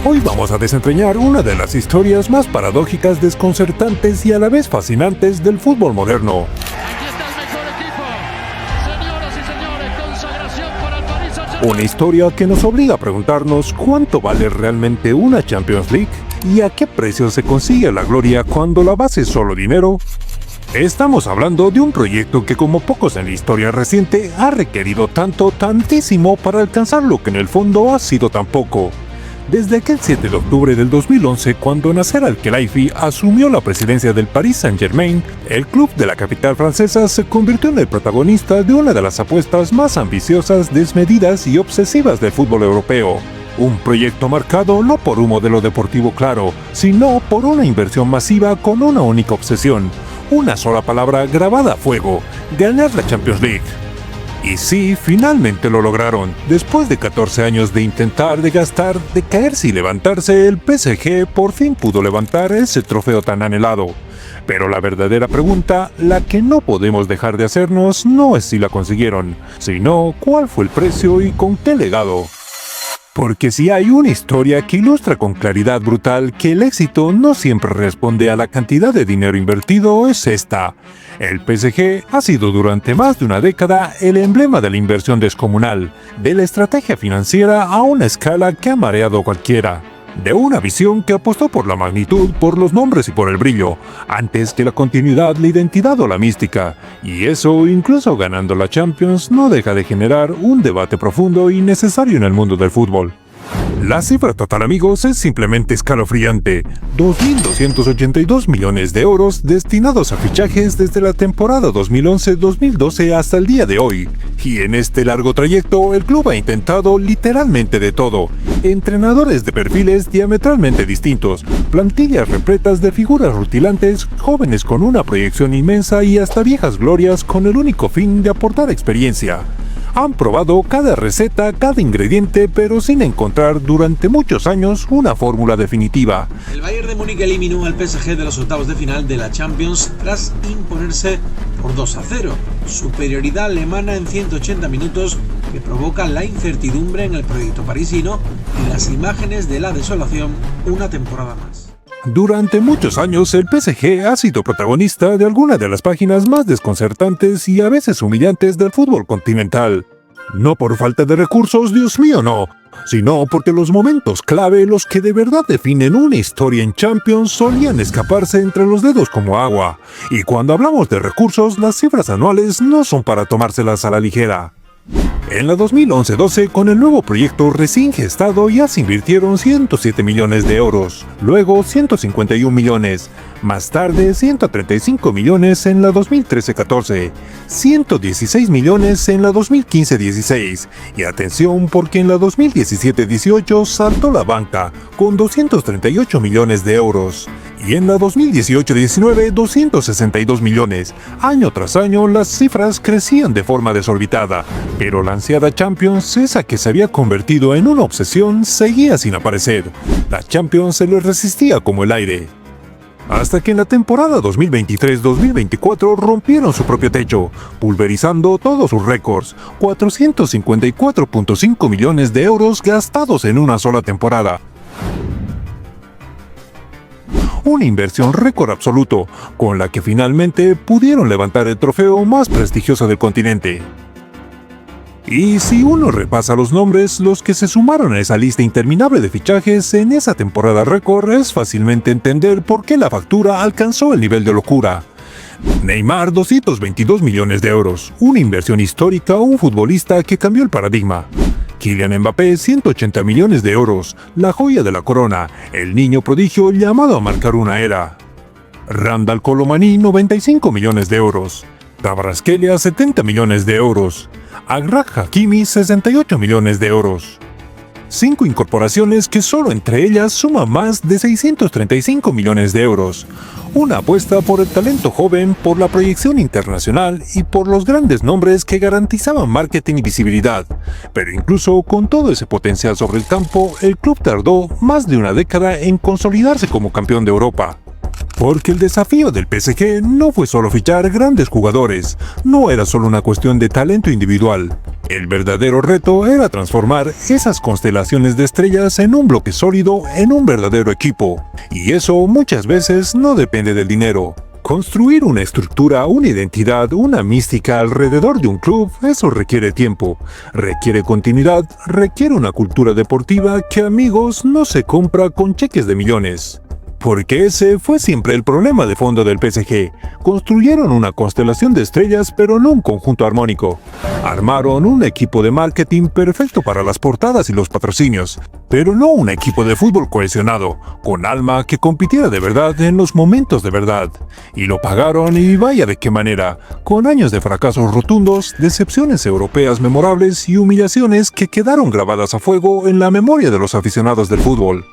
Hoy vamos a desentrañar una de las historias más paradójicas, desconcertantes y a la vez fascinantes del fútbol moderno. Aquí está el mejor equipo. Señoras y señores, consagración para el Paris Saint-Germain. Una historia que nos obliga a preguntarnos cuánto vale realmente una Champions League y a qué precio se consigue la gloria cuando la base es solo dinero. Estamos hablando de un proyecto que, como pocos en la historia reciente, ha requerido tantísimo para alcanzar lo que en el fondo ha sido tan poco. Desde aquel 7 de octubre del 2011, cuando Nasser Al-Khelaifi asumió la presidencia del Paris Saint-Germain, el club de la capital francesa se convirtió en el protagonista de una de las apuestas más ambiciosas, desmedidas y obsesivas del fútbol europeo. Un proyecto marcado no por un modelo deportivo claro, sino por una inversión masiva con una única obsesión, una sola palabra grabada a fuego: ganar la Champions League. Y sí, finalmente lo lograron. Después de 14 años de intentar, de gastar, de caerse y levantarse, el PSG por fin pudo levantar ese trofeo tan anhelado. Pero la verdadera pregunta, la que no podemos dejar de hacernos, no es si la consiguieron, sino cuál fue el precio y con qué legado. Porque si hay una historia que ilustra con claridad brutal que el éxito no siempre responde a la cantidad de dinero invertido, es esta. El PSG ha sido durante más de una década el emblema de la inversión descomunal, de la estrategia financiera a una escala que ha mareado a cualquiera. De una visión que apostó por la magnitud, por los nombres y por el brillo, antes que la continuidad, la identidad o la mística. Y eso, incluso ganando la Champions, no deja de generar un debate profundo y necesario en el mundo del fútbol. La cifra total, amigos, es simplemente escalofriante: 2.282 millones de euros destinados a fichajes desde la temporada 2011-2012 hasta el día de hoy. Y en este largo trayecto, el club ha intentado literalmente de todo: entrenadores de perfiles diametralmente distintos, plantillas repletas de figuras rutilantes, jóvenes con una proyección inmensa y hasta viejas glorias con el único fin de aportar experiencia. Han probado cada receta, cada ingrediente, pero sin encontrar durante muchos años una fórmula definitiva. El Bayern de Múnich eliminó al PSG de los octavos de final de la Champions tras imponerse por 2-0. Superioridad alemana en 180 minutos que provoca la incertidumbre en el proyecto parisino y las imágenes de la desolación una temporada más. Durante muchos años, el PSG ha sido protagonista de algunas de las páginas más desconcertantes y a veces humillantes del fútbol continental. No por falta de recursos, Dios mío, no, sino porque los momentos clave, los que de verdad definen una historia en Champions, solían escaparse entre los dedos como agua. Y cuando hablamos de recursos, las cifras anuales no son para tomárselas a la ligera. En la 2011-12, con el nuevo proyecto recién gestado, ya se invirtieron 107 millones de euros, luego 151 millones, más tarde 135 millones en la 2013-14, 116 millones en la 2015-16, y atención porque en la 2017-18 saltó la banca, con 238 millones de euros. Y en la 2018-19, 262 millones. Año tras año, las cifras crecían de forma desorbitada, pero la ansiada Champions, esa que se había convertido en una obsesión, seguía sin aparecer. La Champions se les resistía como el aire. Hasta que en la temporada 2023-2024 rompieron su propio techo, pulverizando todos sus récords: 454.5 millones de euros gastados en una sola temporada. Una inversión récord absoluto, con la que finalmente pudieron levantar el trofeo más prestigioso del continente. Y si uno repasa los nombres, los que se sumaron a esa lista interminable de fichajes en esa temporada récord, es fácilmente entender por qué la factura alcanzó el nivel de locura. Neymar, 222 millones de euros, una inversión histórica, un futbolista que cambió el paradigma. Kylian Mbappé, 180 millones de euros, la joya de la corona, el niño prodigio llamado a marcar una era. Randal Kolo Muani, 95 millones de euros. Kvaratskhelia, 70 millones de euros. Achraf Hakimi, 68 millones de euros. 5 incorporaciones que solo entre ellas suman más de 635 millones de euros. Una apuesta por el talento joven, por la proyección internacional y por los grandes nombres que garantizaban marketing y visibilidad. Pero incluso con todo ese potencial sobre el campo, el club tardó más de una década en consolidarse como campeón de Europa. Porque el desafío del PSG no fue solo fichar grandes jugadores, no era solo una cuestión de talento individual. El verdadero reto era transformar esas constelaciones de estrellas en un bloque sólido en un verdadero equipo. Y eso muchas veces no depende del dinero. Construir una estructura, una identidad, una mística alrededor de un club, eso requiere tiempo, requiere continuidad, requiere una cultura deportiva que, amigos, no se compra con cheques de millones. Porque ese fue siempre el problema de fondo del PSG. Construyeron una constelación de estrellas pero no un conjunto armónico. Armaron un equipo de marketing perfecto para las portadas y los patrocinios, pero no un equipo de fútbol cohesionado, con alma que compitiera de verdad en los momentos de verdad. Y lo pagaron, y vaya de qué manera, con años de fracasos rotundos, decepciones europeas memorables y humillaciones que quedaron grabadas a fuego en la memoria de los aficionados del fútbol.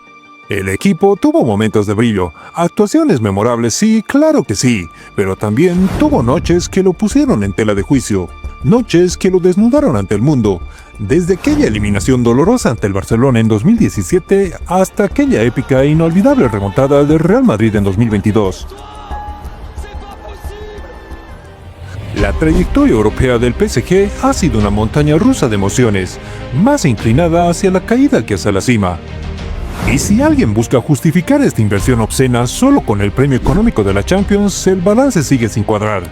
El equipo tuvo momentos de brillo, actuaciones memorables, sí, claro que sí, pero también tuvo noches que lo pusieron en tela de juicio, noches que lo desnudaron ante el mundo, desde aquella eliminación dolorosa ante el Barcelona en 2017 hasta aquella épica e inolvidable remontada del Real Madrid en 2022. La trayectoria europea del PSG ha sido una montaña rusa de emociones, más inclinada hacia la caída que hacia la cima. Y si alguien busca justificar esta inversión obscena solo con el premio económico de la Champions, el balance sigue sin cuadrar.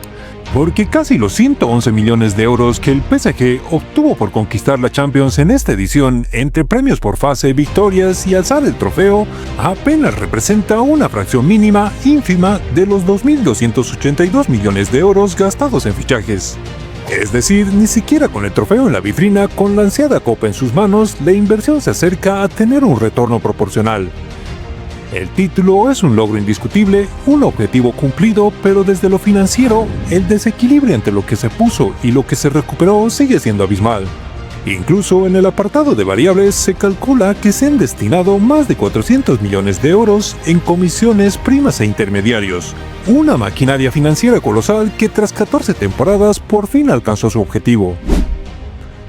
Porque casi los 111 millones de euros que el PSG obtuvo por conquistar la Champions en esta edición, entre premios por fase, victorias y alzar el trofeo, apenas representa una fracción mínima, ínfima, de los 2.282 millones de euros gastados en fichajes. Es decir, ni siquiera con el trofeo en la vitrina, con la ansiada copa en sus manos, la inversión se acerca a tener un retorno proporcional. El título es un logro indiscutible, un objetivo cumplido, pero desde lo financiero, el desequilibrio entre lo que se puso y lo que se recuperó sigue siendo abismal. Incluso en el apartado de variables se calcula que se han destinado más de 400 millones de euros en comisiones, primas e intermediarios. Una maquinaria financiera colosal que tras 14 temporadas por fin alcanzó su objetivo.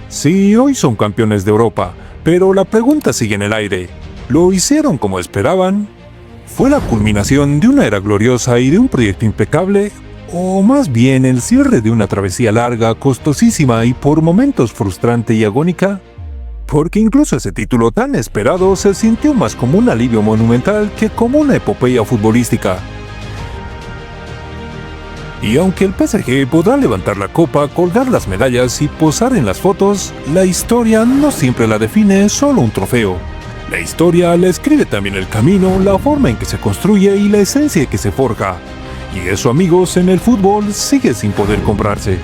Sí, hoy son campeones de Europa, pero la pregunta sigue en el aire. ¿Lo hicieron como esperaban? ¿Fue la culminación de una era gloriosa y de un proyecto impecable? ¿O más bien el cierre de una travesía larga, costosísima y por momentos frustrante y agónica? Porque incluso ese título tan esperado se sintió más como un alivio monumental que como una epopeya futbolística. Y aunque el PSG podrá levantar la copa, colgar las medallas y posar en las fotos, la historia no siempre la define solo un trofeo. La historia la escribe también el camino, la forma en que se construye y la esencia que se forja. Y eso, amigos, en el fútbol sigue sin poder comprarse.